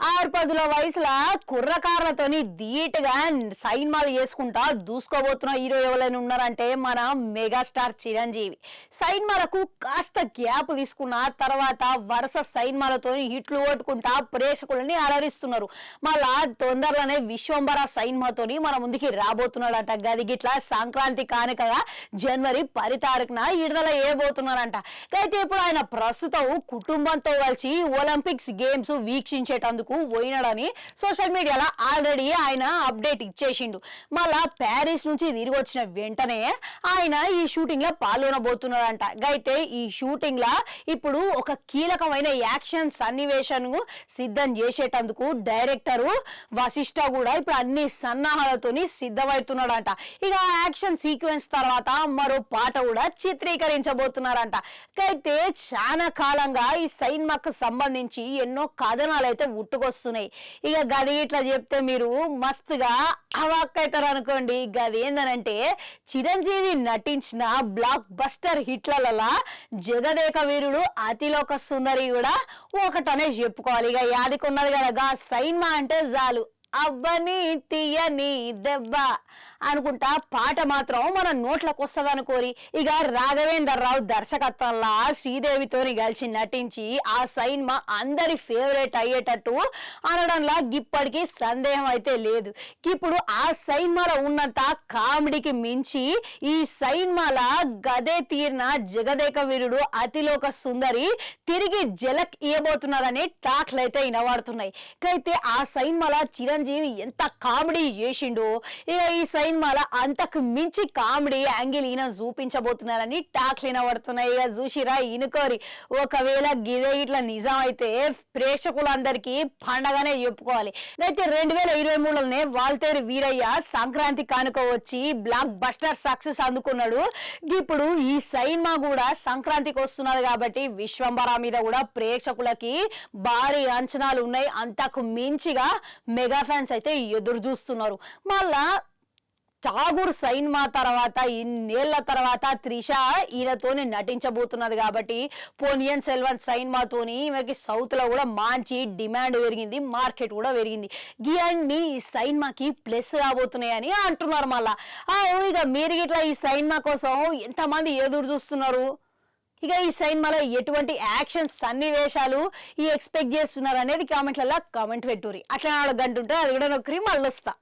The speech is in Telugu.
ఆరుపదుల వయసులో కుర్రకారులతోని ధీటుగా సైన్మాలు చేసుకుంటా దూసుకోబోతున్న హీరో ఎవరైనా ఉన్నారంటే మన మెగాస్టార్ చిరంజీవి. సైన్మాలకు కాస్త గ్యాప్ తీసుకున్న తర్వాత వరుస సైన్మాలతోని హిట్లు కొట్టుకుంటా ప్రేక్షకులని అలరిస్తున్నారు. మళ్ళా తొందరలోనే విశ్వంబర సైన్మాతోని మన ముందుకి రాబోతున్నాడంట. గది గిట్లా సంక్రాంతి కానుకగా జనవరి 10 తారీఖున విడుదల చేయబోతున్నారంట. అయితే ఇప్పుడు ఆయన ప్రస్తుతం కుటుంబంతో కలిసి ఒలింపిక్స్ గేమ్స్ వీక్షించేటందుకు పోయినాడని సోషల్ మీడియాలో ఆల్రెడీ ఆయన అప్డేట్ ఇచ్చేసిండు. మళ్ళా ప్యారిస్ నుంచి తిరిగి వచ్చిన వెంటనే ఆయన ఈ షూటింగ్ లో పాల్గొనబోతున్నాడంట. అయితే ఈ షూటింగ్ లా ఇప్పుడు ఒక కీలకమైన యాక్షన్ సన్నివేశం సిద్ధం చేసేటందుకు డైరెక్టర్ వశిష్ఠ కూడా ఇప్పుడు అన్ని సన్నాహాలతోని సిద్ధమవుతున్నాడంట. ఇక యాక్షన్ సీక్వెన్స్ తర్వాత మరో పాట కూడా చిత్రీకరించబోతున్నారంట. అయితే చాలా కాలంగా ఈ సైన్మాకు సంబంధించి ఎన్నో కథనాలు అయితే ఉట్టుకొస్తున్నాయి. ఇక గది ఇట్లా చెప్తే మీరు మస్తుగా అవాక్ అవుతారు అనుకోండి. గది ఏందనంటే చిరంజీవి నటించిన బ్లాక్ బస్టర్ హిట్లలో జగదేక వీరుడు అతిలోక సుందరి కూడా ఒకటనే చెప్పుకోవాలి. ఇక యాదికున్నది కదా సైన్మా అంటే చాలు అవ్వని తీయని దెబ్బ అనుకుంటా పాట మాత్రం మన నోట్లకు వస్తుంది అనుకోరి. ఇక రాఘవేందర్ రావు దర్శకత్వంలో శ్రీదేవితో కలిసి నటించి ఆ సైన్మా అందరి ఫేవరెట్ అయ్యేటట్టు అనడంలో ఇప్పటికీ సందేహం అయితే లేదు. ఇప్పుడు ఆ సైన్మాలో ఉన్నంత కామెడీకి మించి ఈ సైన్మాల గదే తీరిన జగదేక వీరుడు అతిలోక సుందరి తిరిగి జలక్ ఇవ్వబోతున్నారని టాక్లు అయితే వినబడుతున్నాయి. అయితే ఆ సైన్మాల చిరంజీవి ఎంత కామెడీ చేసిండు. ఇక ఈ సైన్మాల అంతకు మించి కామెడీ యాంగిల్ ఈయన చూపించబోతున్నారని టాక్లు వినబడుతున్నాయి. ఇక చూసిరా ఇనుకోరి. ఒకవేళ గిదే ఇట్లా నిజం అయితే ప్రేక్షకులందరికీ పండగనే చెప్పుకోవాలి. అయితే 2023లోనే వాల్తేరు వీరయ్య సంక్రాంతి కానుక వచ్చి బ్లాక్ బస్టర్ సక్సెస్ అందుకున్నాడు. ఇప్పుడు ఈ సైన్మా కూడా సంక్రాంతికి వస్తున్నది కాబట్టి విశ్వంబర మీద కూడా ప్రేక్షకులకి భారీ అంచనాలు ఉన్నాయి. అంతకు మించిగా మెగా ఫ్యాన్స్ అయితే ఎదురు చూస్తున్నారు. మళ్ళా ఠాగూర్ సైన్మా తర్వాత ఇన్నేళ్ల తర్వాత త్రిష ఈయనతోని నటించబోతున్నది కాబట్టి పొన్నియిన్ సెల్వన్ సైన్మాతోని ఈమెకి సౌత్ లో కూడా మంచి డిమాండ్ పెరిగింది, మార్కెట్ కూడా పెరిగింది. ఇవన్నీ ఈ సైన్మాకి ప్లస్ కాబోతున్నాయని అంటున్నారు. మళ్ళా ఇక మీరు ఇట్లా ఈ సైన్మా కోసం ఎంతమంది ఎదురు చూస్తున్నారు? ఇక ఈ సైన్మాలో ఎటువంటి యాక్షన్ సన్నివేశాలు ఈ ఎక్స్పెక్ట్ చేస్తున్నారు అనేది కామెంట్లలో కామెంట్ పెట్టుర్రి. అట్లా 4 గంట ఉంటే అది కూడా నొక్కరి మళ్ళీ వస్తా.